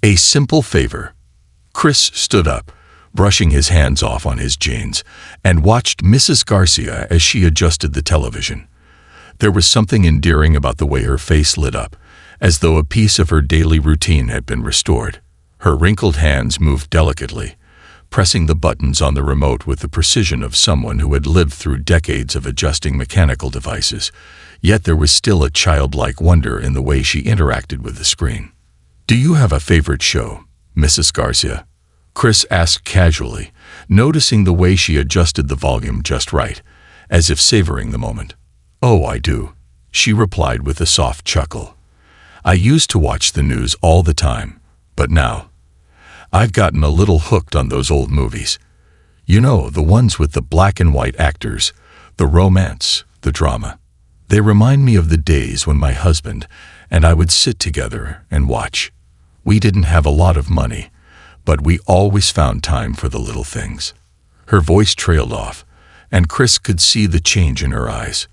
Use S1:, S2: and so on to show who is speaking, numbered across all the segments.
S1: A simple favor. Chris stood up, brushing his hands off on his jeans, and watched Mrs. Garcia as she adjusted the television. There was something endearing about the way her face lit up, as though a piece of her daily routine had been restored. Her wrinkled hands moved delicately, pressing the buttons on the remote with the precision of someone who had lived through decades of adjusting mechanical devices, yet there was still a childlike wonder in the way she interacted with the screen. "Do you have a favorite show, Mrs. Garcia?" Chris asked casually, noticing the way she adjusted the volume just right, as if savoring the moment. "Oh, I do," she replied with a soft chuckle. "I used to watch the news all the time, but now I've gotten a little hooked on those old movies. You know, the ones with the black and white actors, the romance, the drama. They remind me of the days when my husband and I would sit together and watch. We didn't have a lot of money, but we always found time for the little things." Her voice trailed off, and Chris could see the change in her eyes,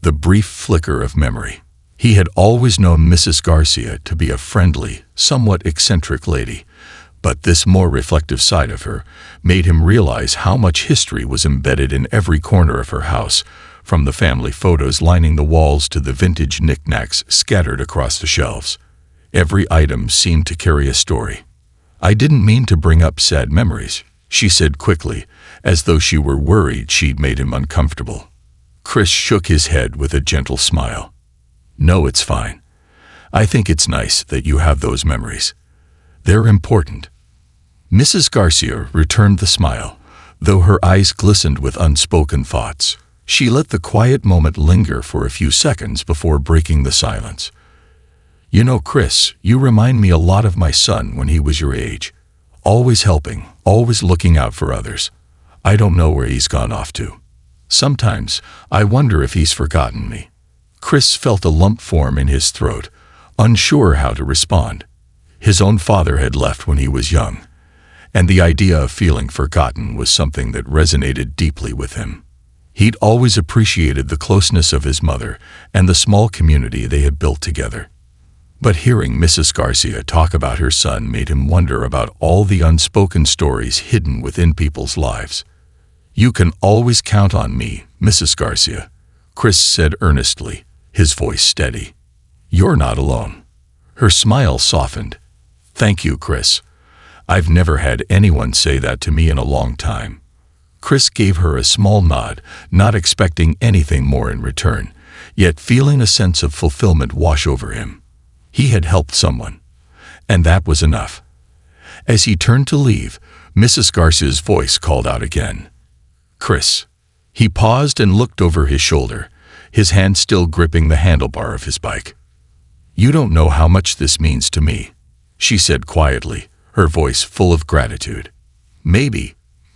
S1: the brief flicker of memory. He had always known Mrs. Garcia to be a friendly, somewhat eccentric lady, but this more reflective side of her made him realize how much history was embedded in every corner of her house, from the family photos lining the walls to the vintage knickknacks scattered across the shelves. Every item seemed to carry a story. "I didn't mean to bring up sad memories," she said quickly, as though she were worried she'd made him uncomfortable. Chris shook his head with a gentle smile. "No, it's fine. I think it's nice that you have those memories. They're important." Mrs. Garcia returned the smile, though her eyes glistened with unspoken thoughts. She let the quiet moment linger for a few seconds before breaking the silence. "You know, Chris, you remind me a lot of my son when he was your age. Always helping, always looking out for others. I don't know where he's gone off to. Sometimes I wonder if he's forgotten me." Chris felt a lump form in his throat, unsure how to respond. His own father had left when he was young, and the idea of feeling forgotten was something that resonated deeply with him. He'd always appreciated the closeness of his mother and the small community they had built together. But hearing Mrs. Garcia talk about her son made him wonder about all the unspoken stories hidden within people's lives. "You can always count on me, Mrs. Garcia," Chris said earnestly, his voice steady. "You're not alone." Her smile softened. "Thank you, Chris. I've never had anyone say that to me in a long time." Chris gave her a small nod, not expecting anything more in return, yet feeling a sense of fulfillment wash over him. He had helped someone, and that was enough. As he turned to leave, Mrs. Garcia's voice called out again. "Chris." He paused and looked over his shoulder, his hand still gripping the handlebar of his bike. "You don't know how much this means to me," she said quietly, her voice full of gratitude. Maybe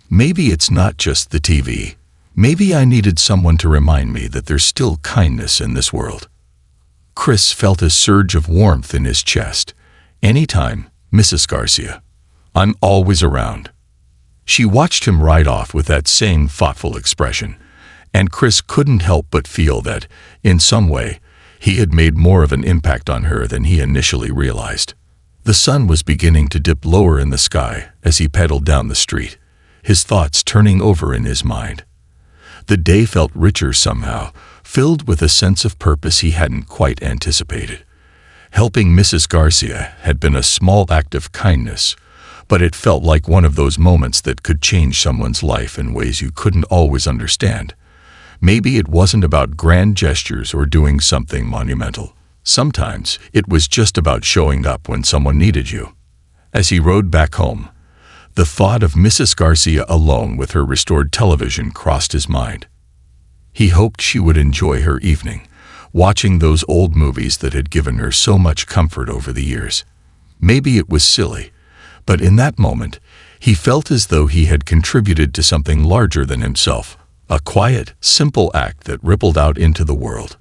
S1: it's not just the TV. Maybe I needed someone to remind me that there's still kindness in this world." Chris felt a surge of warmth in his chest. "Anytime, Mrs. Garcia. I'm always around." She watched him ride off with that same thoughtful expression, and Chris couldn't help but feel that, in some way, he had made more of an impact on her than he initially realized. The sun was beginning to dip lower in the sky as he pedaled down the street, his thoughts turning over in his mind. The day felt richer somehow, filled with a sense of purpose he hadn't quite anticipated. Helping Mrs. Garcia had been a small act of kindness, but it felt like one of those moments that could change someone's life in ways you couldn't always understand. Maybe it wasn't about grand gestures or doing something monumental. Sometimes it was just about showing up when someone needed you. As he rode back home, the thought of Mrs. Garcia alone with her restored television crossed his mind. He hoped she would enjoy her evening, watching those old movies that had given her so much comfort over the years. Maybe it was silly, but in that moment, he felt as though he had contributed to something larger than himself, a quiet, simple act that rippled out into the world.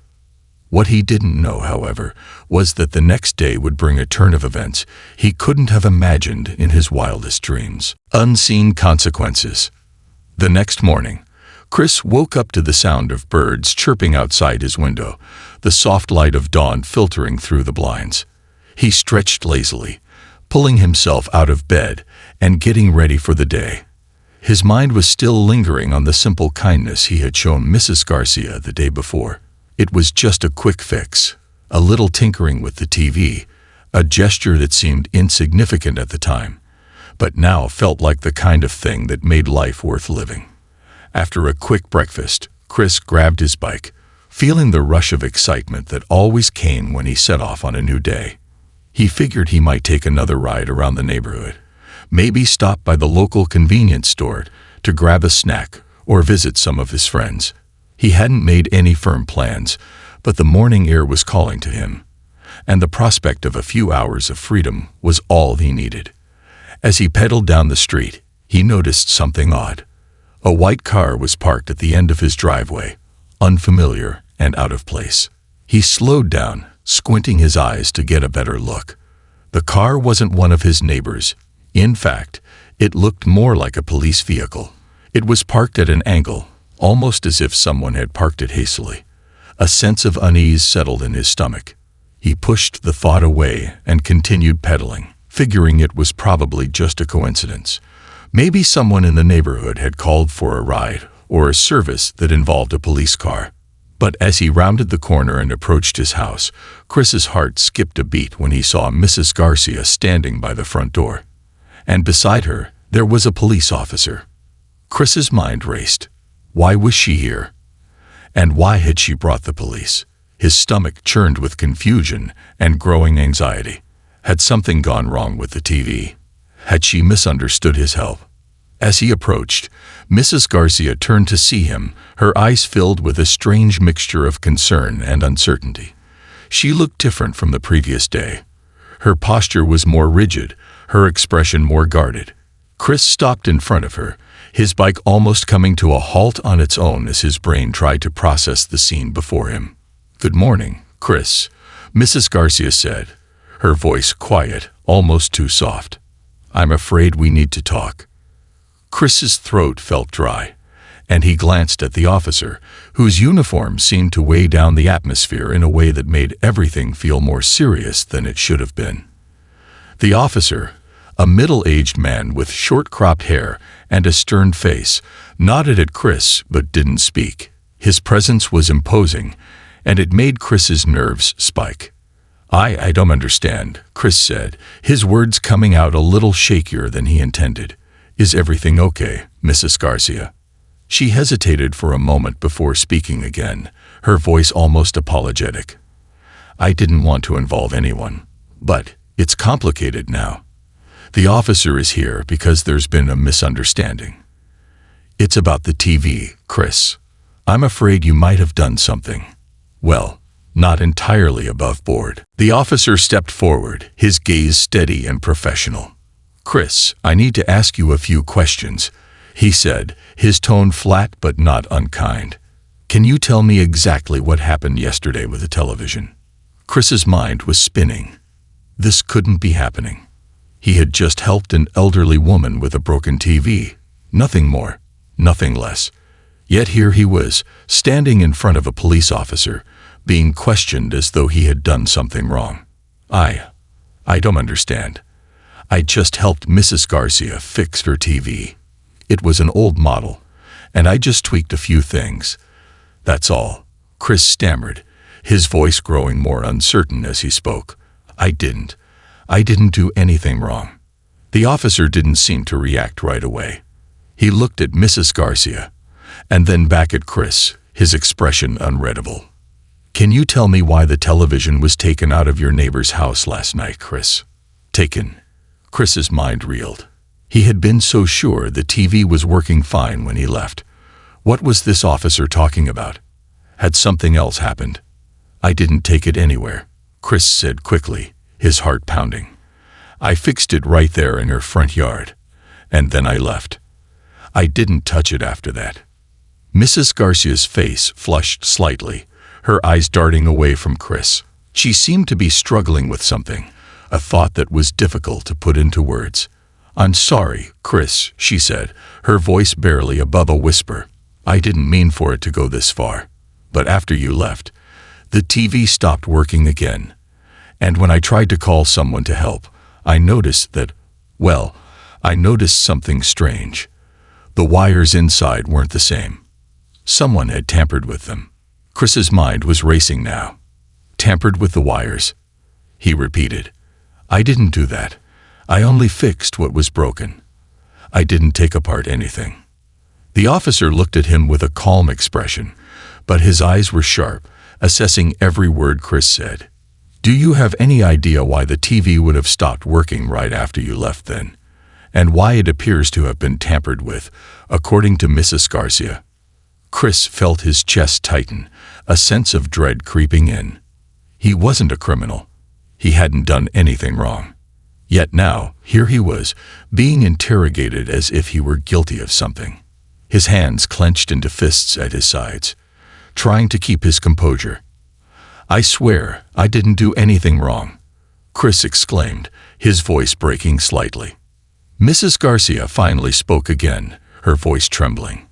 S1: What he didn't know, however, was that the next day would bring a turn of events he couldn't have imagined in his wildest dreams. Unseen consequences. The next morning, Chris woke up to the sound of birds chirping outside his window, the soft light of dawn filtering through the blinds. He stretched lazily, pulling himself out of bed and getting ready for the day. His mind was still lingering on the simple kindness he had shown Mrs. Garcia the day before. It was just a quick fix, a little tinkering with the TV, a gesture that seemed insignificant at the time, but now felt like the kind of thing that made life worth living. After a quick breakfast, Chris grabbed his bike, feeling the rush of excitement that always came when he set off on a new day. He figured he might take another ride around the neighborhood, maybe stop by the local convenience store to grab a snack or visit some of his friends. He hadn't made any firm plans, but the morning air was calling to him, and the prospect of a few hours of freedom was all he needed. As he pedaled down the street, he noticed something odd. A white car was parked at the end of his driveway, unfamiliar and out of place. He slowed down, squinting his eyes to get a better look. The car wasn't one of his neighbors. In fact, it looked more like a police vehicle. It was parked at an angle, almost as if someone had parked it hastily. A sense of unease settled in his stomach. He pushed the thought away and continued pedaling, figuring it was probably just a coincidence. Maybe someone in the neighborhood had called for a ride or a service that involved a police car. But as he rounded the corner and approached his house, Chris's heart skipped a beat when he saw Mrs. Garcia standing by the front door. And beside her, there was a police officer. Chris's mind raced. Why was she here? And why had she brought the police? His stomach churned with confusion and growing anxiety. Had something gone wrong with the TV? Had she misunderstood his help? As he approached, Mrs. Garcia turned to see him, her eyes filled with a strange mixture of concern and uncertainty. She looked different from the previous day. Her posture was more rigid, her expression more guarded. Chris stopped in front of her, his bike almost coming to a halt on its own as his brain tried to process the scene before him. "Good morning, Chris," Mrs. Garcia said, her voice quiet, almost too soft. "I'm afraid we need to talk." Chris's throat felt dry, and he glanced at the officer, whose uniform seemed to weigh down the atmosphere in a way that made everything feel more serious than it should have been. The officer, a middle-aged man with short-cropped hair and a stern face, nodded at Chris but didn't speak. His presence was imposing, and it made Chris's nerves spike. I don't understand," Chris said, his words coming out a little shakier than he intended. "Is everything okay, Mrs. Garcia?" She hesitated for a moment before speaking again, her voice almost apologetic. "I didn't want to involve anyone, but it's complicated now. The officer is here because there's been a misunderstanding. It's about the TV, Chris. I'm afraid you might have done something, well, not entirely above board." The officer stepped forward, his gaze steady and professional. "Chris, I need to ask you a few questions," he said, his tone flat but not unkind. "Can you tell me exactly what happened yesterday with the television?" Chris's mind was spinning. This couldn't be happening. He had just helped an elderly woman with a broken TV. Nothing more, nothing less. Yet here he was, standing in front of a police officer, being questioned as though he had done something wrong. I don't understand. I just helped Mrs. Garcia fix her TV. It was an old model, and I just tweaked a few things. That's all," Chris stammered, his voice growing more uncertain as he spoke. I didn't do anything wrong." The officer didn't seem to react right away. He looked at Mrs. Garcia, and then back at Chris, his expression unreadable. "Can you tell me why the television was taken out of your neighbor's house last night, Chris?" Taken? Chris's mind reeled. He had been so sure the TV was working fine when he left. What was this officer talking about? Had something else happened? "I didn't take it anywhere," Chris said quickly, his heart pounding. "I fixed it right there in her front yard, and then I left. I didn't touch it after that." Mrs. Garcia's face flushed slightly, her eyes darting away from Chris. She seemed to be struggling with something, a thought that was difficult to put into words. "I'm sorry, Chris," she said, her voice barely above a whisper. "I didn't mean for it to go this far. But after you left, the TV stopped working again. And when I tried to call someone to help, I noticed that, well, I noticed something strange. The wires inside weren't the same. Someone had tampered with them. Chris's mind was racing now. Tampered with the wires? He repeated. I didn't do that. I only fixed what was broken. I didn't take apart anything. The officer looked at him with a calm expression, but his eyes were sharp, assessing every word Chris said. Do you have any idea why the TV would have stopped working right after you left then? And why it appears to have been tampered with, according to Mrs. Garcia? Chris felt his chest tighten, a sense of dread creeping in. He wasn't a criminal. He hadn't done anything wrong. Yet now, here he was, being interrogated as if he were guilty of something. His hands clenched into fists at his sides, trying to keep his composure. I swear, I didn't do anything wrong, Chris exclaimed, his voice breaking slightly. Mrs. Garcia finally spoke again, her voice trembling.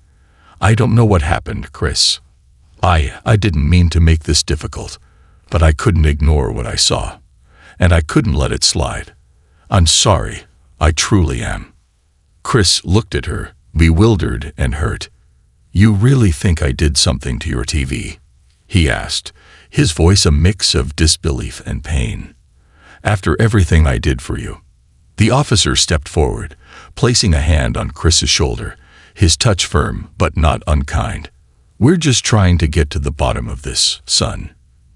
S1: I don't know what happened, Chris. I didn't mean to make this difficult, but I couldn't ignore what I saw, and I couldn't let it slide. I'm sorry, I truly am. Chris looked at her, bewildered and hurt. You really think I did something to your TV? He asked, his voice a mix of disbelief and pain. After everything I did for you. The officer stepped forward, placing a hand on Chris's shoulder, his touch firm but not unkind. We're just trying to get to the bottom of this, son.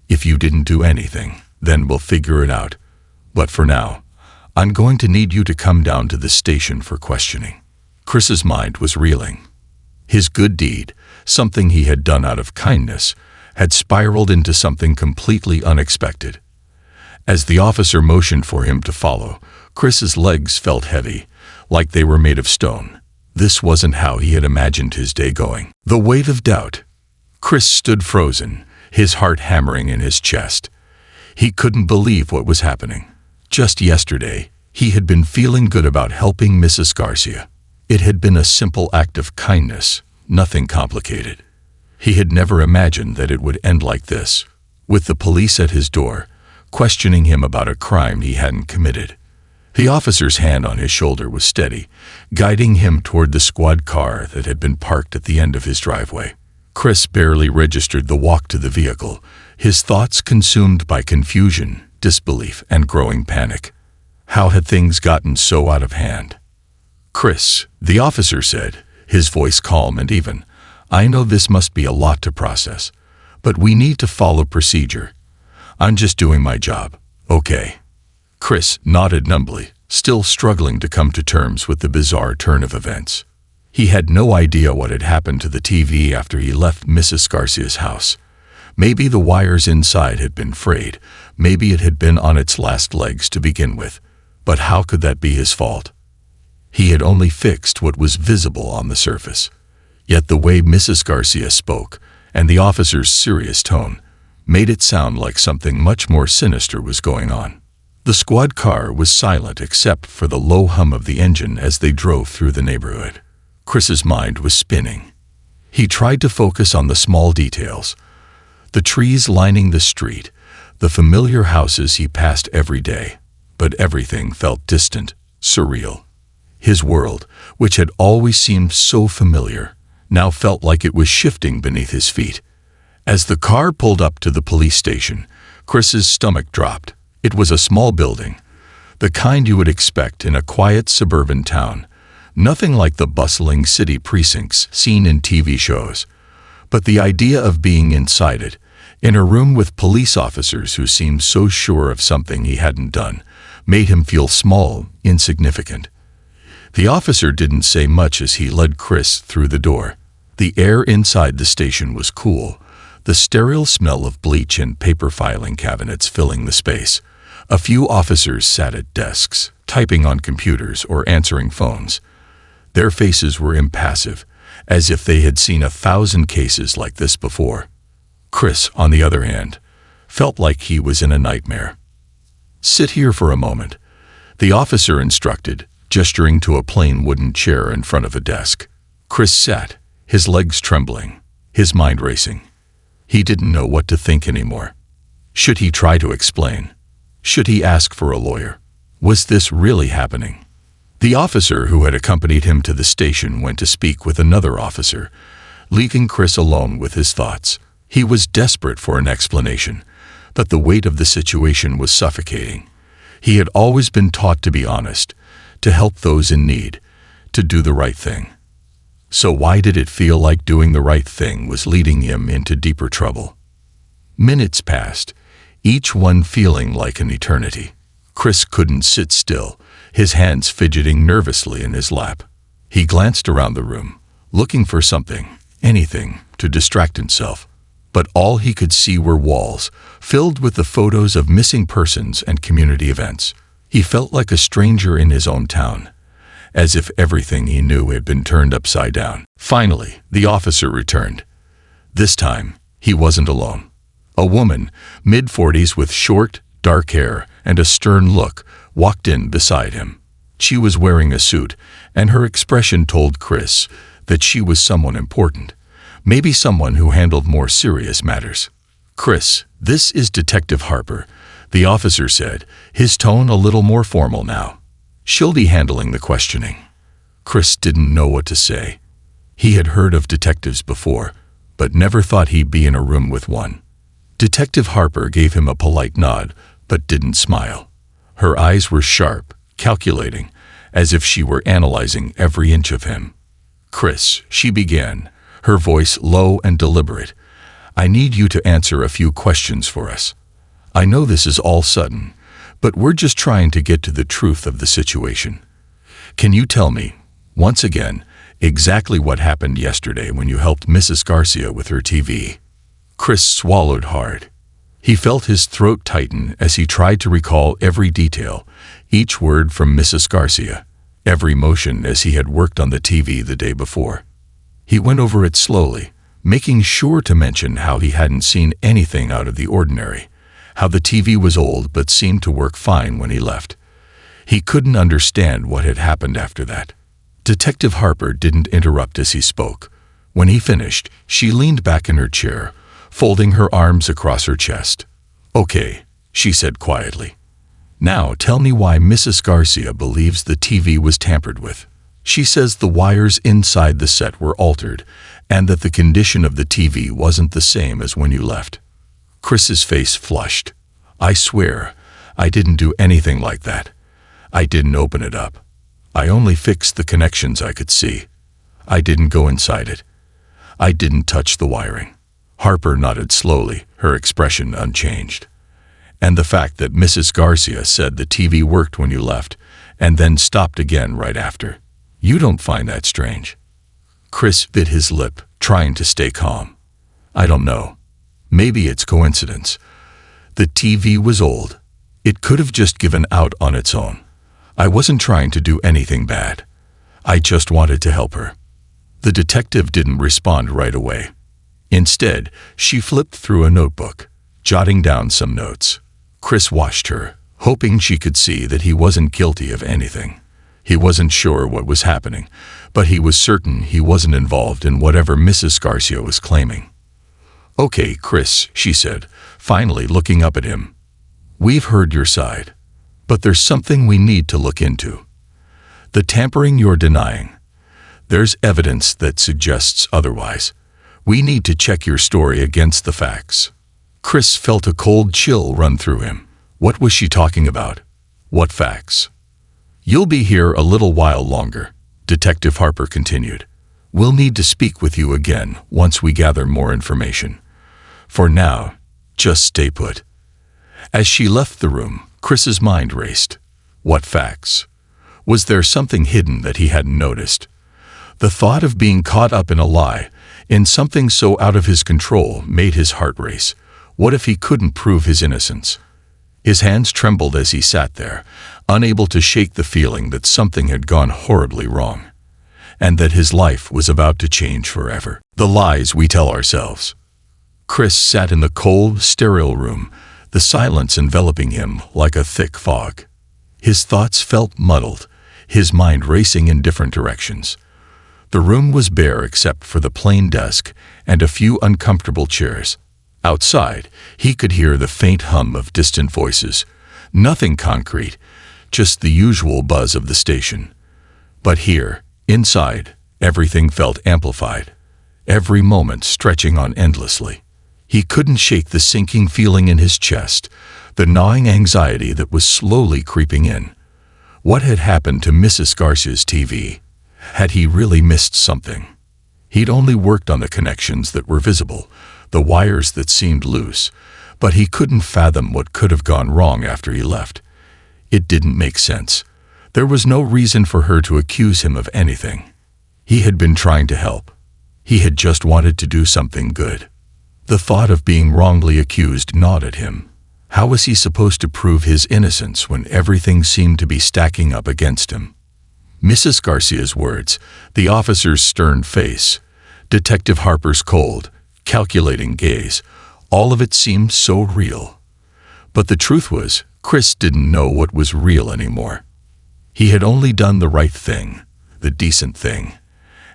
S1: If you didn't do anything, then we'll figure it out. But for now, I'm going to need you to come down to the station for questioning. Chris's mind was reeling. His good deed, something he had done out of kindness, had spiraled into something completely unexpected. As the officer motioned for him to follow, Chris's legs felt heavy, like they were made of stone. This wasn't how he had imagined his day going. The weight of doubt. Chris stood frozen, his heart hammering in his chest. He couldn't believe what was happening. Just yesterday, he had been feeling good about helping Mrs. Garcia. It had been a simple act of kindness, nothing complicated. He had never imagined that it would end like this, with the police at his door, questioning him about a crime he hadn't committed. The officer's hand on his shoulder was steady, guiding him toward the squad car that had been parked at the end of his driveway. Chris barely registered the walk to the vehicle, his thoughts consumed by confusion, disbelief, and growing panic. How had things gotten so out of hand? Chris, the officer said, his voice calm and even, I know this must be a lot to process, but we need to follow procedure. I'm just doing my job, okay? Chris nodded numbly, still struggling to come to terms with the bizarre turn of events. He had no idea what had happened to the TV after he left Mrs. Garcia's house. Maybe the wires inside had been frayed, maybe it had been on its last legs to begin with, but how could that be his fault? He had only fixed what was visible on the surface. Yet the way Mrs. Garcia spoke, and the officer's serious tone, made it sound like something much more sinister was going on. The squad car was silent except for the low hum of the engine as they drove through the neighborhood. Chris's mind was spinning. He tried to focus on the small details. The trees lining the street, the familiar houses he passed every day, but everything felt distant, surreal. His world, which had always seemed so familiar, now felt like it was shifting beneath his feet. As the car pulled up to the police station, Chris's stomach dropped. It was a small building, the kind you would expect in a quiet suburban town, nothing like the bustling city precincts seen in TV shows. But the idea of being inside it, in a room with police officers who seemed so sure of something he hadn't done, made him feel small, insignificant. The officer didn't say much as he led Chris through the door. The air inside the station was cool, the sterile smell of bleach and paper filing cabinets filling the space. A few officers sat at desks, typing on computers or answering phones. Their faces were impassive, as if they had seen 1,000 cases like this before. Chris, on the other hand, felt like he was in a nightmare. Sit here for a moment, the officer instructed, gesturing to a plain wooden chair in front of a desk. Chris sat, his legs trembling, his mind racing. He didn't know what to think anymore. Should he try to explain? Should he ask for a lawyer? Was this really happening? The officer who had accompanied him to the station went to speak with another officer, leaving Chris alone with his thoughts. He was desperate for an explanation, but the weight of the situation was suffocating. He had always been taught to be honest, to help those in need, to do the right thing. So why did it feel like doing the right thing was leading him into deeper trouble? Minutes passed, each one feeling like an eternity. Chris couldn't sit still, his hands fidgeting nervously in his lap. He glanced around the room, looking for something, anything, to distract himself. But all he could see were walls, filled with the photos of missing persons and community events. He felt like a stranger in his own town, as if everything he knew had been turned upside down. Finally, the officer returned. This time, he wasn't alone. A woman, mid-40s with short, dark hair and a stern look, walked in beside him. She was wearing a suit, and her expression told Chris that she was someone important, maybe someone who handled more serious matters. "Chris, this is Detective Harper," the officer said, his tone a little more formal now. "She'll be handling the questioning." Chris didn't know what to say. He had heard of detectives before, but never thought he'd be in a room with one. Detective Harper gave him a polite nod, but didn't smile. Her eyes were sharp, calculating, as if she were analyzing every inch of him. "Chris," she began, her voice low and deliberate, "I need you to answer a few questions for us. I know this is all sudden, but we're just trying to get to the truth of the situation. Can you tell me, once again, exactly what happened yesterday when you helped Mrs. Garcia with her TV?" Chris swallowed hard. He felt his throat tighten as he tried to recall every detail, each word from Mrs. Garcia, every motion as he had worked on the TV the day before. He went over it slowly, making sure to mention how he hadn't seen anything out of the ordinary, how the TV was old but seemed to work fine when he left. He couldn't understand what had happened after that. Detective Harper didn't interrupt as he spoke. When he finished, she leaned back in her chair, folding her arms across her chest. "Okay," she said quietly. "Now tell me why Mrs. Garcia believes the TV was tampered with." "She says the wires inside the set were altered, and that the condition of the TV wasn't the same as when you left." Chris's face flushed. "I swear, I didn't do anything like that. I didn't open it up. I only fixed the connections I could see. I didn't go inside it. I didn't touch the wiring." Harper nodded slowly, her expression unchanged. "And the fact that Mrs. Garcia said the TV worked when you left, and then stopped again right after. You don't find that strange?" Chris bit his lip, trying to stay calm. "I don't know. Maybe it's coincidence. The TV was old. It could have just given out on its own. I wasn't trying to do anything bad. I just wanted to help her." The detective didn't respond right away. Instead, she flipped through a notebook, jotting down some notes. Chris watched her, hoping she could see that he wasn't guilty of anything. He wasn't sure what was happening, but he was certain he wasn't involved in whatever Mrs. Garcia was claiming. "Okay, Chris," she said, finally looking up at him. "We've heard your side, but there's something we need to look into. The tampering you're denying. There's evidence that suggests otherwise. We need to check your story against the facts." Chris felt a cold chill run through him. What was she talking about? What facts? "You'll be here a little while longer," Detective Harper continued. "We'll need to speak with you again once we gather more information. For now, just stay put." As she left the room, Chris's mind raced. What facts? Was there something hidden that he hadn't noticed? The thought of being caught up in a lie, in something so out of his control, made his heart race. What if he couldn't prove his innocence? His hands trembled as he sat there, unable to shake the feeling that something had gone horribly wrong, and that his life was about to change forever. The lies we tell ourselves. Chris sat in the cold, sterile room, the silence enveloping him like a thick fog. His thoughts felt muddled, his mind racing in different directions. The room was bare except for the plain desk and a few uncomfortable chairs. Outside, he could hear the faint hum of distant voices. Nothing concrete, just the usual buzz of the station. But here, inside, everything felt amplified, every moment stretching on endlessly. He couldn't shake the sinking feeling in his chest, the gnawing anxiety that was slowly creeping in. What had happened to Mrs. Garcia's TV? Had he really missed something? He'd only worked on the connections that were visible, the wires that seemed loose, but he couldn't fathom what could have gone wrong after he left. It didn't make sense. There was no reason for her to accuse him of anything. He had been trying to help. He had just wanted to do something good. The thought of being wrongly accused gnawed at him. How was he supposed to prove his innocence when everything seemed to be stacking up against him? Mrs. Garcia's words, the officer's stern face, Detective Harper's cold, calculating gaze, all of it seemed so real. But the truth was, Chris didn't know what was real anymore. He had only done the right thing, the decent thing,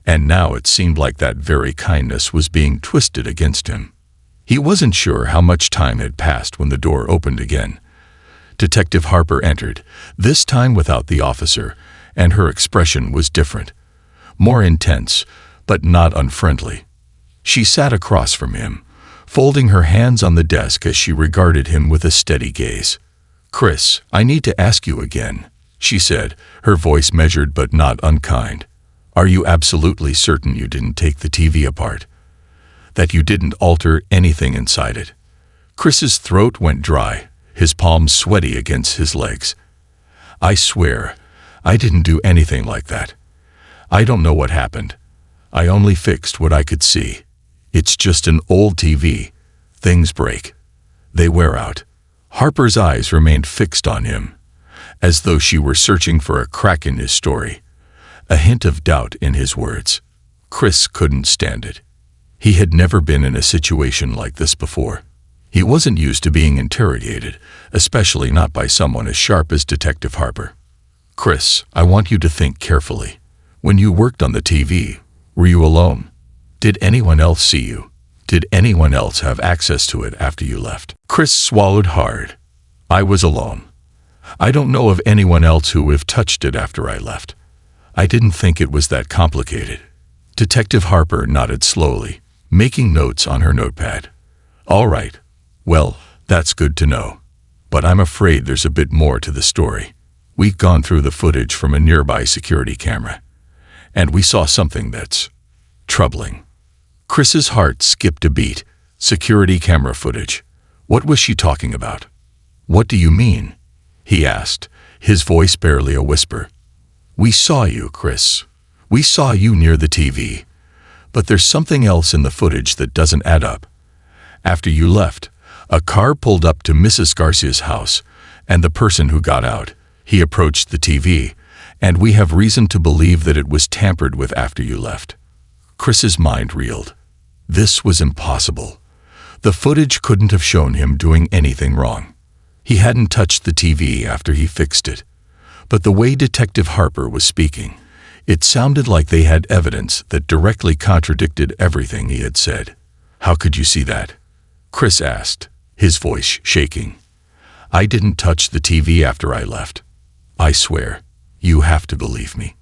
S1: and now it seemed like that very kindness was being twisted against him. He wasn't sure how much time had passed when the door opened again. Detective Harper entered, this time without the officer, and her expression was different, more intense, but not unfriendly. She sat across from him, folding her hands on the desk as she regarded him with a steady gaze. "Chris, I need to ask you again," she said, her voice measured but not unkind. "Are you absolutely certain you didn't take the TV apart? That you didn't alter anything inside it?" Chris's throat went dry, his palms sweaty against his legs. "I swear, I didn't do anything like that. I don't know what happened. I only fixed what I could see. It's just an old TV. Things break. They wear out." Harper's eyes remained fixed on him, as though she were searching for a crack in his story, a hint of doubt in his words. Chris couldn't stand it. He had never been in a situation like this before. He wasn't used to being interrogated, especially not by someone as sharp as Detective Harper. "Chris, I want you to think carefully. When you worked on the TV, were you alone? Did anyone else see you? Did anyone else have access to it after you left?" Chris swallowed hard. "I was alone. I don't know of anyone else who would have touched it after I left. I didn't think it was that complicated." Detective Harper nodded slowly, making notes on her notepad. "All right. Well, that's good to know. But I'm afraid there's a bit more to the story. We've gone through the footage from a nearby security camera, and we saw something that's troubling." Chris's heart skipped a beat. Security camera footage. What was she talking about? "What do you mean?" he asked, his voice barely a whisper. "We saw you, Chris. We saw you near the TV. But there's something else in the footage that doesn't add up. After you left, a car pulled up to Mrs. Garcia's house, and the person who got out, he approached the TV, and we have reason to believe that it was tampered with after you left." Chris's mind reeled. This was impossible. The footage couldn't have shown him doing anything wrong. He hadn't touched the TV after he fixed it. But the way Detective Harper was speaking, it sounded like they had evidence that directly contradicted everything he had said. "How could you see that?" Chris asked, his voice shaking. "I didn't touch the TV after I left. I swear, you have to believe me."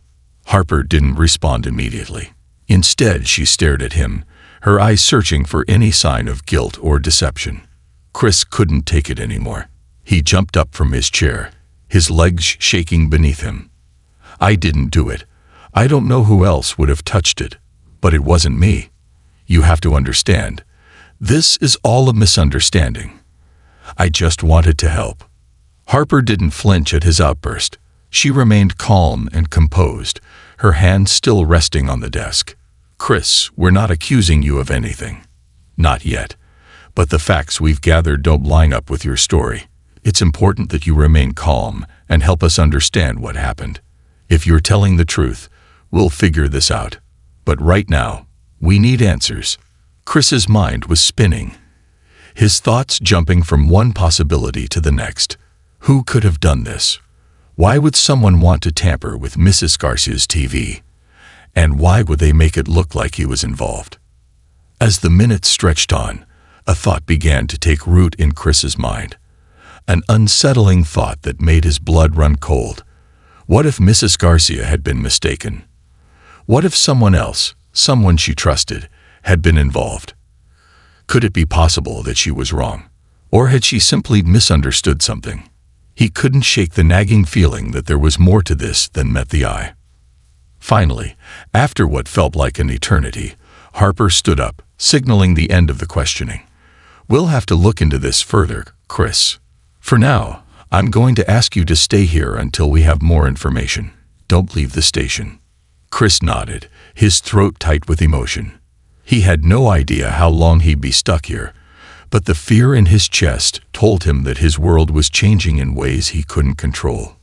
S1: Harper didn't respond immediately. Instead, she stared at him, her eyes searching for any sign of guilt or deception. Chris couldn't take it anymore. He jumped up from his chair, his legs shaking beneath him. "I didn't do it. I don't know who else would have touched it, but it wasn't me. You have to understand. This is all a misunderstanding. I just wanted to help." Harper didn't flinch at his outburst. She remained calm and composed, her hands still resting on the desk. "Chris, we're not accusing you of anything. Not yet. But the facts we've gathered don't line up with your story. It's important that you remain calm and help us understand what happened. If you're telling the truth, we'll figure this out. But right now, we need answers." Chris's mind was spinning, his thoughts jumping from one possibility to the next. Who could have done this? Why would someone want to tamper with Mrs. Garcia's TV? And why would they make it look like he was involved? As the minutes stretched on, a thought began to take root in Chris's mind. an unsettling thought that made his blood run cold. What if Mrs. Garcia had been mistaken? What if someone else, someone she trusted, had been involved? Could it be possible that she was wrong? Or had she simply misunderstood something? He couldn't shake the nagging feeling that there was more to this than met the eye. Finally, after what felt like an eternity, Harper stood up, signaling the end of the questioning. "We'll have to look into this further, Chris. For now, I'm going to ask you to stay here until we have more information. Don't leave the station." Chris nodded, his throat tight with emotion. He had no idea how long he'd be stuck here, but the fear in his chest told him that his world was changing in ways he couldn't control.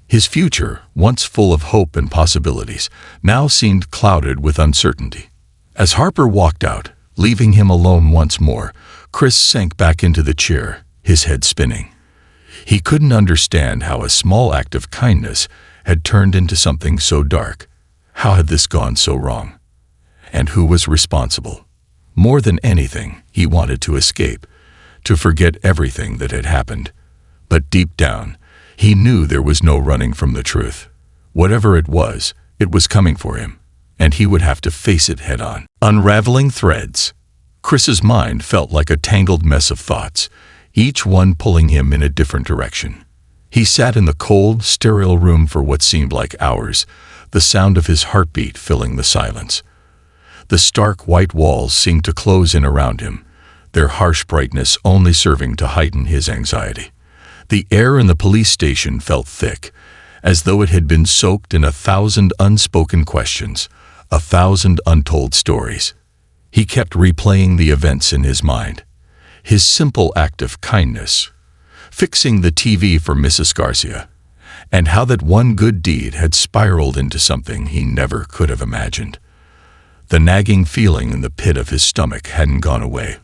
S1: His future, once full of hope and possibilities, now seemed clouded with uncertainty. As Harper walked out, leaving him alone once more, Chris sank back into the chair, his head spinning. He couldn't understand how a small act of kindness had turned into something so dark. How had this gone so wrong? And who was responsible? More than anything, he wanted to escape, to forget everything that had happened. But deep down, he knew there was no running from the truth. Whatever it was coming for him, and he would have to face it head on. Unraveling threads. Chris's mind felt like a tangled mess of thoughts, each one pulling him in a different direction. He sat in the cold, sterile room for what seemed like hours, the sound of his heartbeat filling the silence. The stark white walls seemed to close in around him, their harsh brightness only serving to heighten his anxiety. The air in the police station felt thick, as though it had been soaked in 1,000 unspoken questions, 1,000 untold stories. He kept replaying the events in his mind. His simple act of kindness, fixing the TV for Mrs. Garcia, and how that one good deed had spiraled into something he never could have imagined. The nagging feeling in the pit of his stomach hadn't gone away,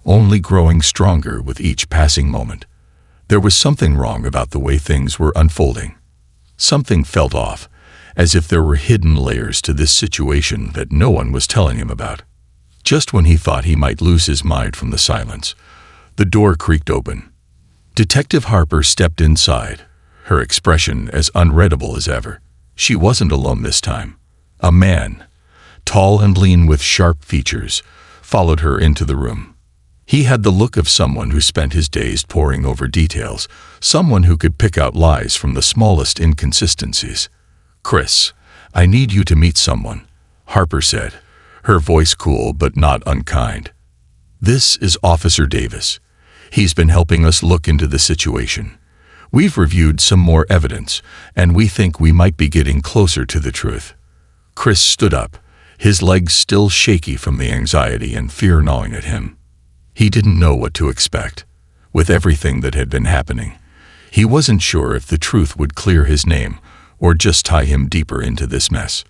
S1: only growing stronger with each passing moment. There was something wrong about the way things were unfolding. Something felt off, as if there were hidden layers to this situation that no one was telling him about. Just when he thought he might lose his mind from the silence, the door creaked open. Detective Harper stepped inside, her expression as unreadable as ever. She wasn't alone this time. A man, tall and lean with sharp features, followed her into the room. He had the look of someone who spent his days poring over details, someone who could pick out lies from the smallest inconsistencies. "Chris, I need you to meet someone," Harper said, her voice cool but not unkind. "This is Officer Davis. He's been helping us look into the situation. We've reviewed some more evidence, and we think we might be getting closer to the truth." Chris stood up, his legs still shaky from the anxiety and fear gnawing at him. He didn't know what to expect. With everything that had been happening, he wasn't sure if the truth would clear his name or just tie him deeper into this mess.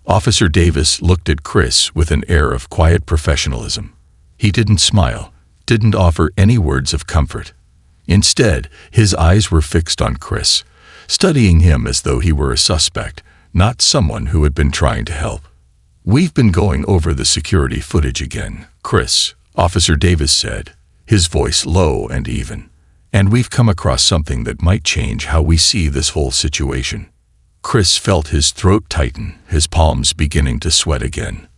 S1: Officer Davis looked at Chris with an air of quiet professionalism. He didn't smile, didn't offer any words of comfort. Instead, his eyes were fixed on Chris, studying him as though he were a suspect, not someone who had been trying to help. "We've been going over the security footage again, Chris," Officer Davis said, his voice low and even. "And we've come across something that might change how we see this whole situation." Chris felt his throat tighten, his palms beginning to sweat again.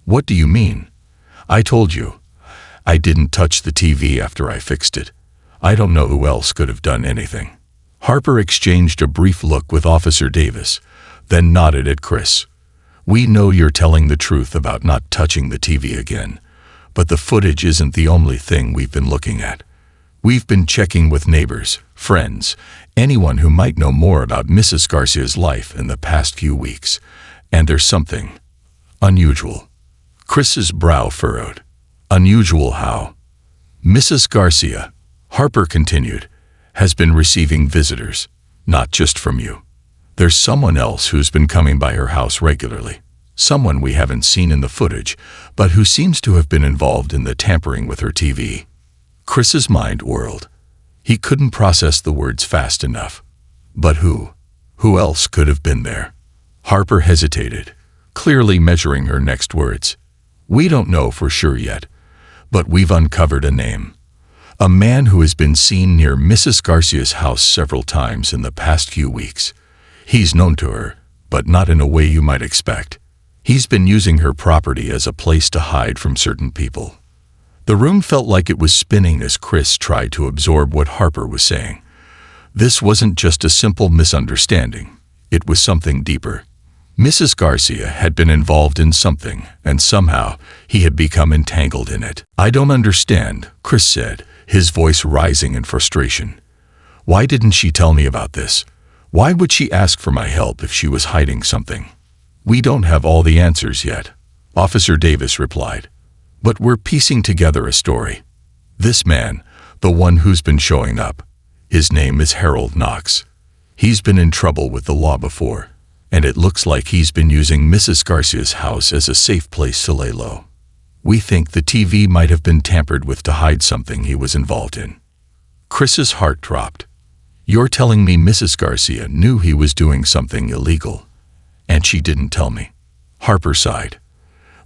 S1: "What do you mean? I told you. I didn't touch the TV after I fixed it. I don't know who else could have done anything." Harper exchanged a brief look with Officer Davis, then nodded at Chris. "We know you're telling the truth about not touching the TV again, but the footage isn't the only thing we've been looking at. We've been checking with neighbors, friends, anyone who might know more about Mrs. Garcia's life in the past few weeks, and there's something unusual." Chris's brow furrowed. "Unusual how?" "Mrs. Garcia," Harper continued, "has been receiving visitors, not just from you. There's someone else who's been coming by her house regularly, someone we haven't seen in the footage, but who seems to have been involved in the tampering with her TV." Chris's mind whirled. He couldn't process the words fast enough. But who? Who else could have been there? Harper hesitated, clearly measuring her next words. "We don't know for sure yet, but we've uncovered a name. A man who has been seen near Mrs. Garcia's house several times in the past few weeks. He's known to her, but not in a way you might expect. He's been using her property as a place to hide from certain people. The room felt like it was spinning as Chris tried to absorb what Harper was saying. This wasn't just a simple misunderstanding. It was something deeper. Mrs. Garcia had been involved in something, and somehow he had become entangled in it. "I don't understand," Chris said, his voice rising in frustration. "Why didn't she tell me about this? Why would she ask for my help if she was hiding something?" "We don't have all the answers yet," Officer Davis replied. "But we're piecing together a story. This man, the one who's been showing up, his name is Harold Knox. He's been in trouble with the law before, and it looks like he's been using Mrs. Garcia's house as a safe place to lay low. We think the TV might have been tampered with to hide something he was involved in." Chris's heart dropped. "You're telling me Mrs. Garcia knew he was doing something illegal, and she didn't tell me?" Harper sighed.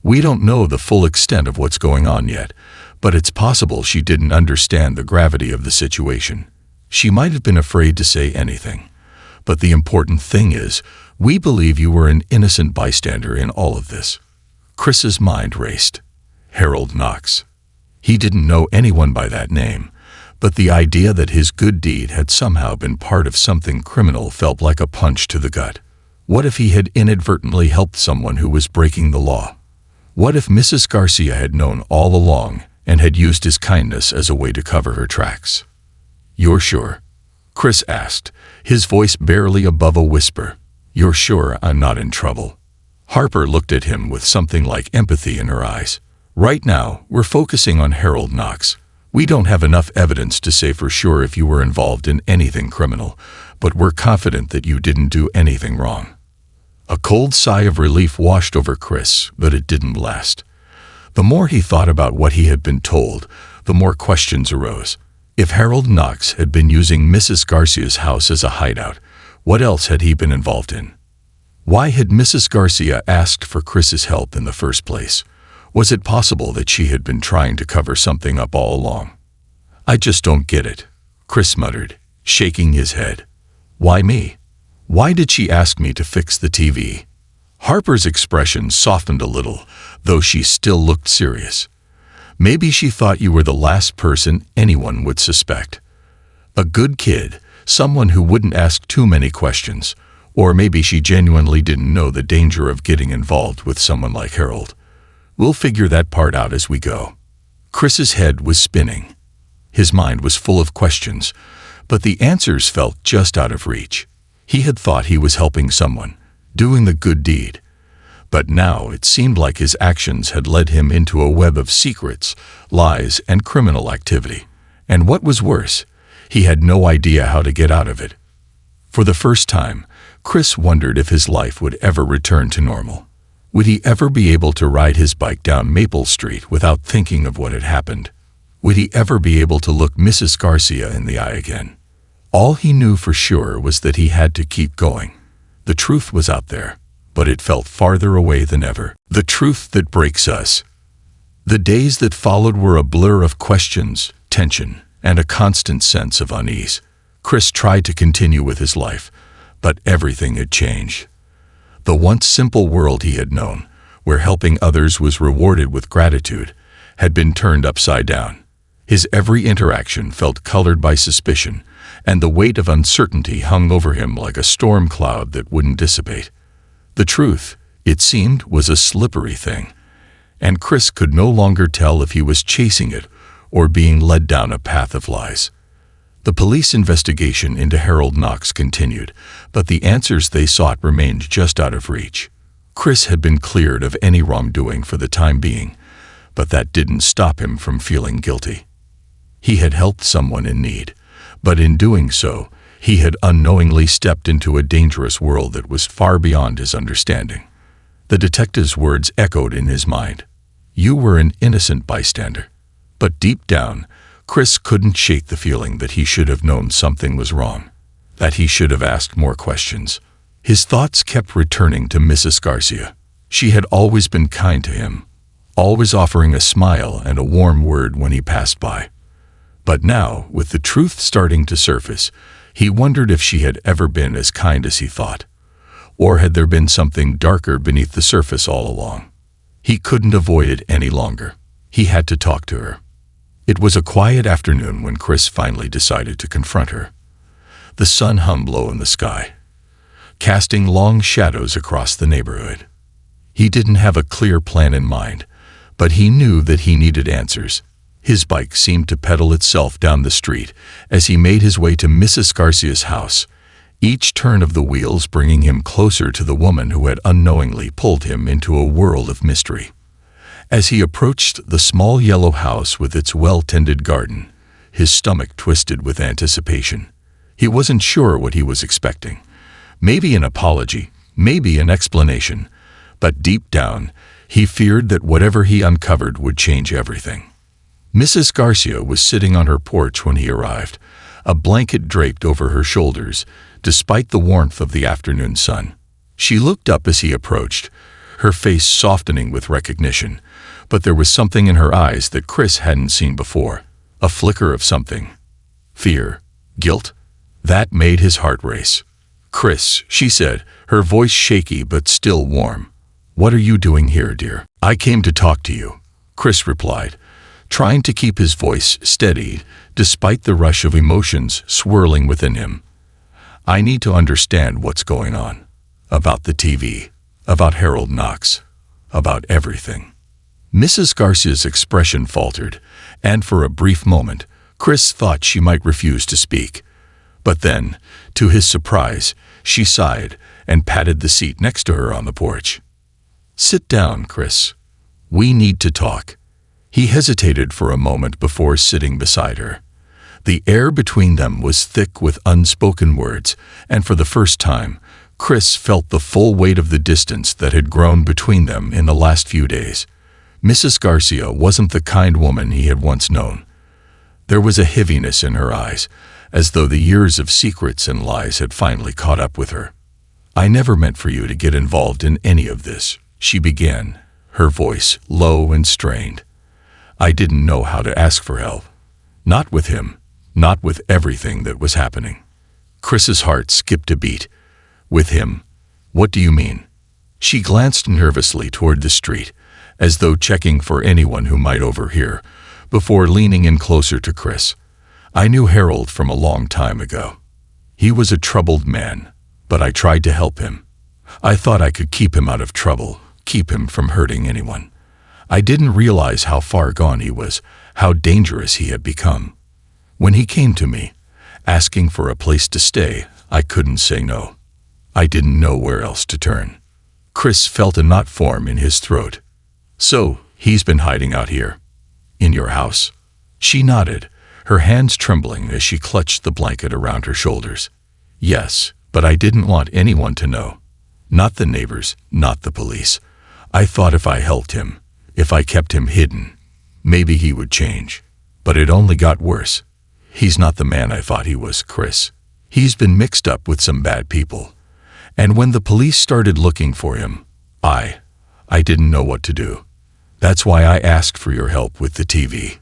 S1: "We don't know the full extent of what's going on yet, but it's possible she didn't understand the gravity of the situation. She might have been afraid to say anything. But the important thing is, we believe you were an innocent bystander in all of this." Chris's mind raced. Harold Knox. He didn't know anyone by that name, but the idea that his good deed had somehow been part of something criminal felt like a punch to the gut. What if he had inadvertently helped someone who was breaking the law? What if Mrs. Garcia had known all along and had used his kindness as a way to cover her tracks? "You're sure?" Chris asked, his voice barely above a whisper. "You're sure I'm not in trouble?" Harper looked at him with something like empathy in her eyes. "Right now, we're focusing on Harold Knox. We don't have enough evidence to say for sure if you were involved in anything criminal, but we're confident that you didn't do anything wrong." A cold sigh of relief washed over Chris, but it didn't last. The more he thought about what he had been told, the more questions arose. If Harold Knox had been using Mrs. Garcia's house as a hideout, what else had he been involved in? Why had Mrs. Garcia asked for Chris's help in the first place? Was it possible that she had been trying to cover something up all along? "I just don't get it," Chris muttered, shaking his head. "Why me? Why did she ask me to fix the TV?" Harper's expression softened a little, though she still looked serious. "Maybe she thought you were the last person anyone would suspect. A good kid, someone who wouldn't ask too many questions, or maybe she genuinely didn't know the danger of getting involved with someone like Harold. We'll figure that part out as we go." Chris's head was spinning. His mind was full of questions, but the answers felt just out of reach. He had thought he was helping someone, doing the good deed. But now it seemed like his actions had led him into a web of secrets, lies, and criminal activity. And what was worse, he had no idea how to get out of it. For the first time, Chris wondered if his life would ever return to normal. Would he ever be able to ride his bike down Maple Street without thinking of what had happened? Would he ever be able to look Mrs. Garcia in the eye again? All he knew for sure was that he had to keep going. The truth was out there, but it felt farther away than ever. The truth that breaks us. The days that followed were a blur of questions, tension, and a constant sense of unease. Chris tried to continue with his life, but everything had changed. The once simple world he had known, where helping others was rewarded with gratitude, had been turned upside down. His every interaction felt colored by suspicion, and the weight of uncertainty hung over him like a storm cloud that wouldn't dissipate. The truth, it seemed, was a slippery thing, and Chris could no longer tell if he was chasing it or being led down a path of lies. The police investigation into Harold Knox continued, but the answers they sought remained just out of reach. Chris had been cleared of any wrongdoing for the time being, but that didn't stop him from feeling guilty. He had helped someone in need, but in doing so, he had unknowingly stepped into a dangerous world that was far beyond his understanding. The detective's words echoed in his mind. "You were an innocent bystander." But deep down, Chris couldn't shake the feeling that he should have known something was wrong, that he should have asked more questions. His thoughts kept returning to Mrs. Garcia. She had always been kind to him, always offering a smile and a warm word when he passed by. But now, with the truth starting to surface, he wondered if she had ever been as kind as he thought. Or had there been something darker beneath the surface all along? He couldn't avoid it any longer. He had to talk to her. It was a quiet afternoon when Chris finally decided to confront her. The sun hung low in the sky, casting long shadows across the neighborhood. He didn't have a clear plan in mind, but he knew that he needed answers. His bike seemed to pedal itself down the street as he made his way to Mrs. Garcia's house, each turn of the wheels bringing him closer to the woman who had unknowingly pulled him into a world of mystery. As he approached the small yellow house with its well-tended garden, his stomach twisted with anticipation. He wasn't sure what he was expecting. Maybe an apology, maybe an explanation, but deep down, he feared that whatever he uncovered would change everything. Mrs. Garcia was sitting on her porch when he arrived, a blanket draped over her shoulders, despite the warmth of the afternoon sun. She looked up as he approached, her face softening with recognition, but there was something in her eyes that Chris hadn't seen before, a flicker of something. Fear, guilt, that made his heart race. "Chris," she said, her voice shaky but still warm. "What are you doing here, dear?" "I came to talk to you," Chris replied, trying to keep his voice steady despite the rush of emotions swirling within him. "I need to understand what's going on. About the TV, about Harold Knox, about everything." Mrs. Garcia's expression faltered, and for a brief moment, Chris thought she might refuse to speak. But then, to his surprise, she sighed and patted the seat next to her on the porch. "Sit down, Chris. We need to talk." He hesitated for a moment before sitting beside her. The air between them was thick with unspoken words, and for the first time, Chris felt the full weight of the distance that had grown between them in the last few days. Mrs. Garcia wasn't the kind woman he had once known. There was a heaviness in her eyes, as though the years of secrets and lies had finally caught up with her. "I never meant for you to get involved in any of this," she began, her voice low and strained. "I didn't know how to ask for help. Not with him, not with everything that was happening." Chris's heart skipped a beat. "With him? What do you mean?" She glanced nervously toward the street, as though checking for anyone who might overhear, before leaning in closer to Chris. "I knew Harold from a long time ago. He was a troubled man, but I tried to help him. I thought I could keep him out of trouble, keep him from hurting anyone. I didn't realize how far gone he was, how dangerous he had become. When he came to me, asking for a place to stay, I couldn't say no. I didn't know where else to turn." Chris felt a knot form in his throat. "So, he's been hiding out here? In your house?" She nodded, her hands trembling as she clutched the blanket around her shoulders. "Yes, but I didn't want anyone to know. Not the neighbors, not the police. I thought if I helped him, if I kept him hidden, maybe he would change. But it only got worse. He's not the man I thought he was, Chris. He's been mixed up with some bad people. And when the police started looking for him, I didn't know what to do. That's why I asked for your help with the TV."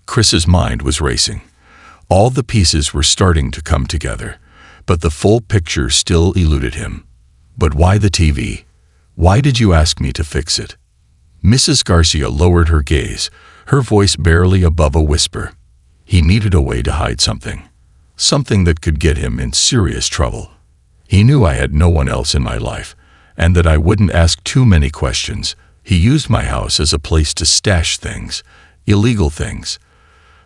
S1: Chris's mind was racing. All the pieces were starting to come together, but the full picture still eluded him. "But why the TV? Why did you ask me to fix it?" Mrs. Garcia lowered her gaze, her voice barely above a whisper. "He needed a way to hide something. Something that could get him in serious trouble. He knew I had no one else in my life, and that I wouldn't ask too many questions. He used my house as a place to stash things, illegal things,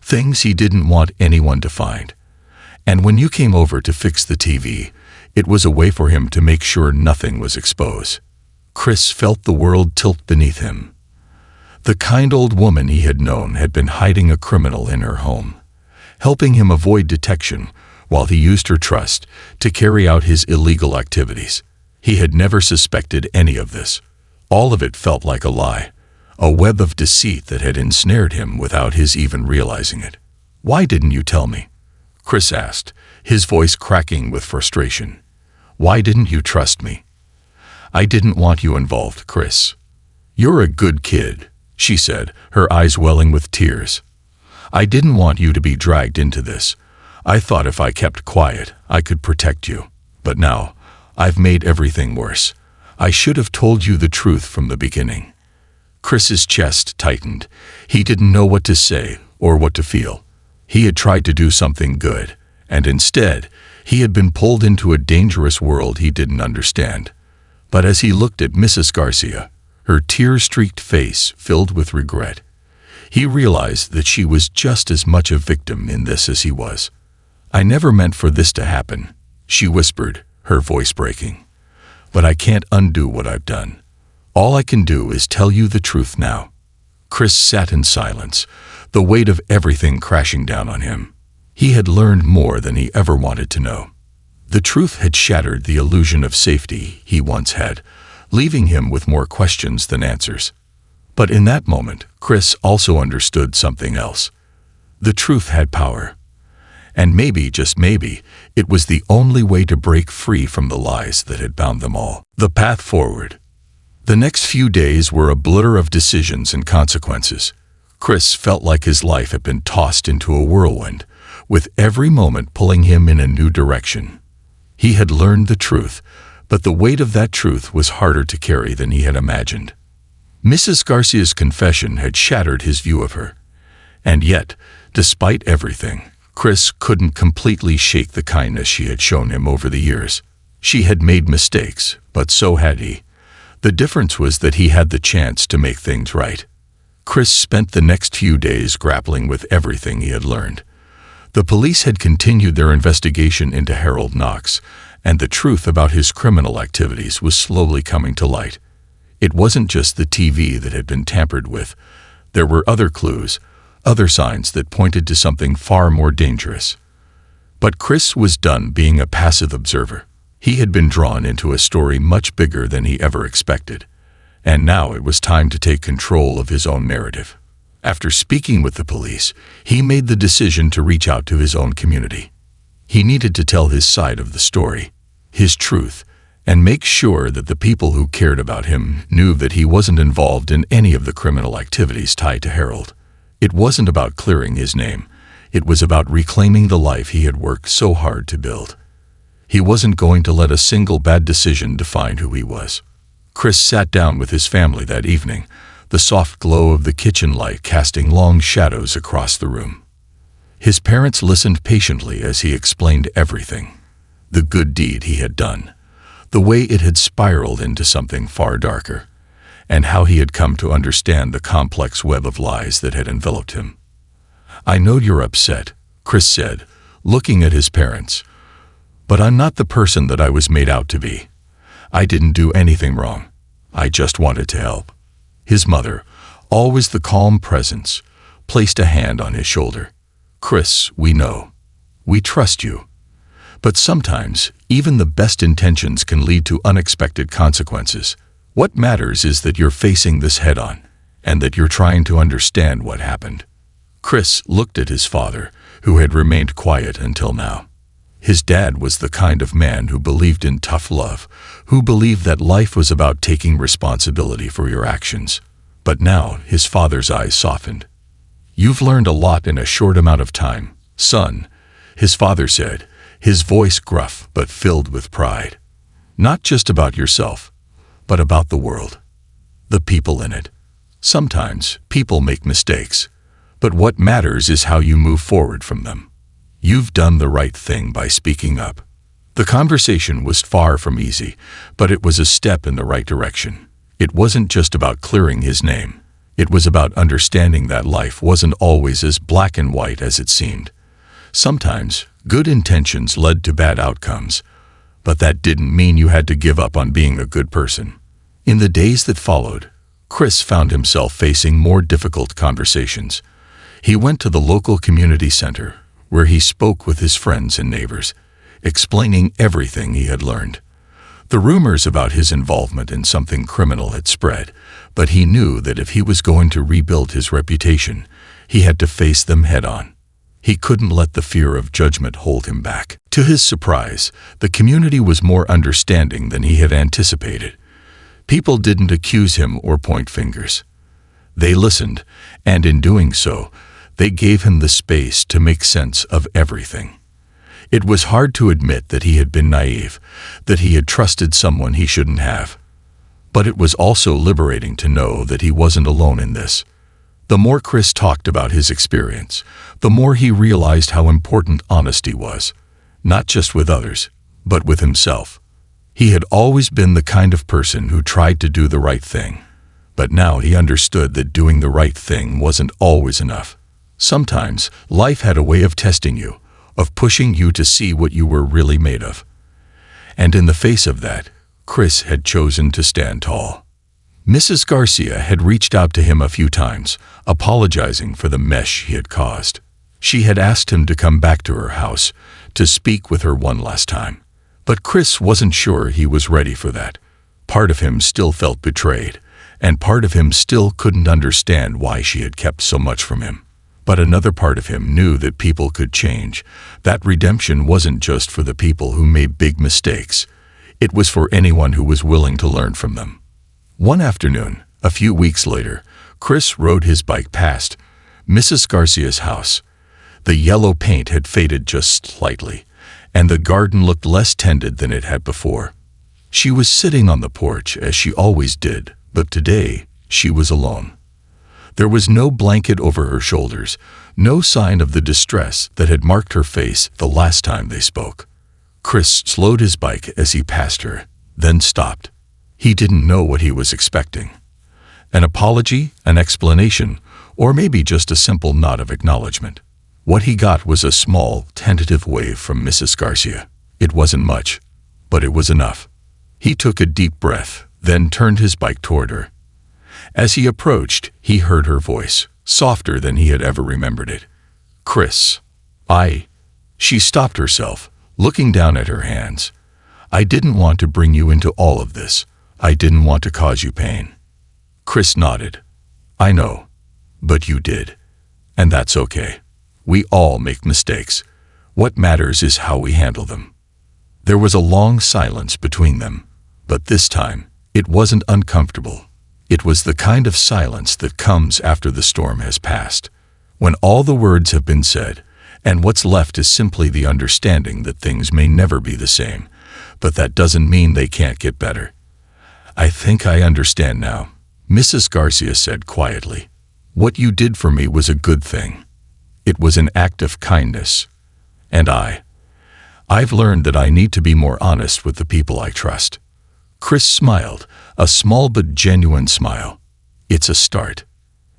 S1: things he didn't want anyone to find. And when you came over to fix the TV, it was a way for him to make sure nothing was exposed." Chris felt the world tilt beneath him. The kind old woman he had known had been hiding a criminal in her home, helping him avoid detection while he used her trust to carry out his illegal activities. He had never suspected any of this. All of it felt like a lie, a web of deceit that had ensnared him without his even realizing it. "Why didn't you tell me?" Chris asked, his voice cracking with frustration. "Why didn't you trust me?" "I didn't want you involved, Chris. You're a good kid," she said, her eyes welling with tears. I didn't want you to be dragged into this. I thought if I kept quiet, I could protect you. But now, I've made everything worse. I should have told you the truth from the beginning." Chris's chest tightened. He didn't know what to say or what to feel. He had tried to do something good, and instead, he had been pulled into a dangerous world he didn't understand. But as he looked at Mrs. Garcia, her tear-streaked face filled with regret, he realized that she was just as much a victim in this as he was. "I never meant for this to happen," she whispered, her voice breaking. "But I can't undo what I've done. All I can do is tell you the truth now." Chris sat in silence, the weight of everything crashing down on him. He had learned more than he ever wanted to know. The truth had shattered the illusion of safety he once had, leaving him with more questions than answers. But in that moment, Chris also understood something else. The truth had power. And maybe, just maybe, it was the only way to break free from the lies that had bound them all. The path forward. The next few days were a blur of decisions and consequences. Chris felt like his life had been tossed into a whirlwind, with every moment pulling him in a new direction. He had learned the truth, but the weight of that truth was harder to carry than he had imagined. Mrs. Garcia's confession had shattered his view of her. And yet, despite everything, Chris couldn't completely shake the kindness she had shown him over the years. She had made mistakes, but so had he. The difference was that he had the chance to make things right. Chris spent the next few days grappling with everything he had learned. The police had continued their investigation into Harold Knox, and the truth about his criminal activities was slowly coming to light. It wasn't just the TV that had been tampered with. There were other clues, other signs that pointed to something far more dangerous. But Chris was done being a passive observer. He had been drawn into a story much bigger than he ever expected, and now it was time to take control of his own narrative. After speaking with the police, he made the decision to reach out to his own community. He needed to tell his side of the story, his truth, and make sure that the people who cared about him knew that he wasn't involved in any of the criminal activities tied to Harold. It wasn't about clearing his name. It was about reclaiming the life he had worked so hard to build. He wasn't going to let a single bad decision define who he was. Chris sat down with his family that evening, the soft glow of the kitchen light casting long shadows across the room. His parents listened patiently as he explained everything. The good deed he had done, the way it had spiraled into something far darker, and how he had come to understand the complex web of lies that had enveloped him. "I know you're upset," Chris said, looking at his parents, "but I'm not the person that I was made out to be. I didn't do anything wrong. I just wanted to help." His mother, always the calm presence, placed a hand on his shoulder. "Chris, we know. We trust you. But sometimes, even the best intentions can lead to unexpected consequences. What matters is that you're facing this head-on, and that you're trying to understand what happened." Chris looked at his father, who had remained quiet until now. His dad was the kind of man who believed in tough love, who believed that life was about taking responsibility for your actions. But now his father's eyes softened. "You've learned a lot in a short amount of time, son," his father said, his voice gruff but filled with pride. "Not just about yourself, but about the world, the people in it. Sometimes people make mistakes, but what matters is how you move forward from them. You've done the right thing by speaking up." The conversation was far from easy, but it was a step in the right direction. It wasn't just about clearing his name. It was about understanding that life wasn't always as black and white as it seemed. Sometimes, good intentions led to bad outcomes, but that didn't mean you had to give up on being a good person. In the days that followed, Chris found himself facing more difficult conversations. He went to the local community center, where he spoke with his friends and neighbors, explaining everything he had learned. The rumors about his involvement in something criminal had spread, but he knew that if he was going to rebuild his reputation, he had to face them head-on. He couldn't let the fear of judgment hold him back. To his surprise, the community was more understanding than he had anticipated. People didn't accuse him or point fingers. They listened, and in doing so, They gave him the space to make sense of everything. It was hard to admit that he had been naive, that he had trusted someone he shouldn't have. But it was also liberating to know that he wasn't alone in this. The more Chris talked about his experience, the more he realized how important honesty was, not just with others, but with himself. He had always been the kind of person who tried to do the right thing, but now he understood that doing the right thing wasn't always enough. Sometimes life had a way of testing you, of pushing you to see what you were really made of. And in the face of that, Chris had chosen to stand tall. Mrs. Garcia had reached out to him a few times, apologizing for the mess she had caused. She had asked him to come back to her house, to speak with her one last time. But Chris wasn't sure he was ready for that. Part of him still felt betrayed, and part of him still couldn't understand why she had kept so much from him. But another part of him knew that people could change, that redemption wasn't just for the people who made big mistakes. It was for anyone who was willing to learn from them. One afternoon, a few weeks later, Chris rode his bike past Mrs. Garcia's house. The yellow paint had faded just slightly, and the garden looked less tended than it had before. She was sitting on the porch as she always did, but today she was alone. There was no blanket over her shoulders, no sign of the distress that had marked her face the last time they spoke. Chris slowed his bike as he passed her, then stopped. He didn't know what he was expecting. An apology, an explanation, or maybe just a simple nod of acknowledgement. What he got was a small, tentative wave from Mrs. Garcia. It wasn't much, but it was enough. He took a deep breath, then turned his bike toward her. As he approached, he heard her voice, softer than he had ever remembered it. "Chris, She stopped herself, looking down at her hands. "I didn't want to bring you into all of this. I didn't want to cause you pain." Chris nodded. "I know, but you did. And that's okay. We all make mistakes. What matters is how we handle them." There was a long silence between them, but this time, it wasn't uncomfortable. It was the kind of silence that comes after the storm has passed, when all the words have been said, and what's left is simply the understanding that things may never be the same, but that doesn't mean they can't get better. "I think I understand now," Mrs. Garcia said quietly. "What you did for me was a good thing. It was an act of kindness. And I've learned that I need to be more honest with the people I trust." Chris smiled, a small but genuine smile. "It's a start."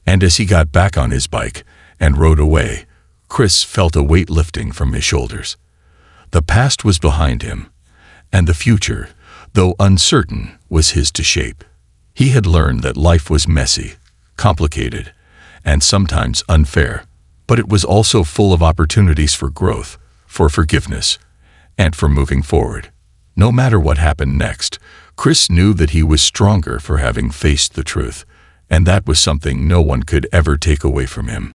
S1: And as he got back on his bike and rode away, Chris felt a weight lifting from his shoulders. The past was behind him, and the future, though uncertain, was his to shape. He had learned that life was messy, complicated, and sometimes unfair, but it was also full of opportunities for growth, for forgiveness, and for moving forward. No matter what happened next, Chris knew that he was stronger for having faced the truth, and that was something no one could ever take away from him.